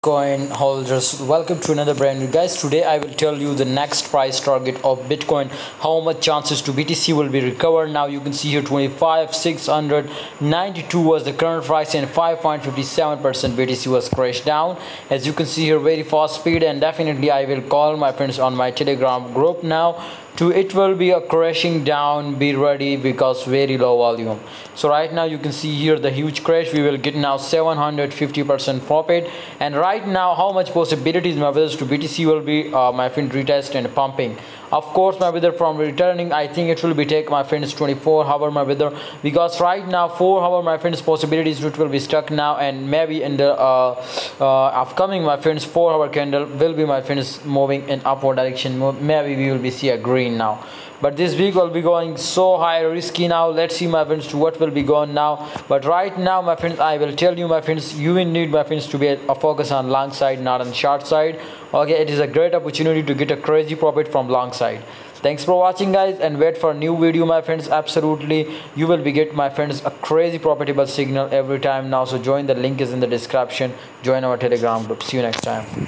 Bitcoin holders, welcome to another brand new guys. Today I will tell you the next price target of Bitcoin, how much chances to BTC will be recovered. Now you can see here 25,692 was the current price and 5.57% BTC was crashed down. As you can see here, very fast speed, and definitely I will call my friends on my Telegram group now. It will be a crashing down, be ready, because very low volume. So right now you can see here the huge crash. We will get now 750% profit, and right now how much possibilities my brothers to BTC will be my friend retest and pumping. Of course my brother, from returning I think it will be take my friends 24 hour my brother, because right now 4 hour my friends possibilities it will be stuck now, and maybe in the upcoming my friends 4 hour candle will be my friends moving in upward direction. Maybe we will be see a green now, but this week will be going so high risky. Now let's see my friends to what will be going now. But right now my friends, I will tell you my friends, you will need my friends to be a focus on long side, not on short side. Okay, it is a great opportunity to get a crazy profit from long side. Thanks for watching guys, and wait for a new video my friends. Absolutely you will be get my friends a crazy profitable signal every time now. So join, the link is in the description. Join our Telegram group. See you next time.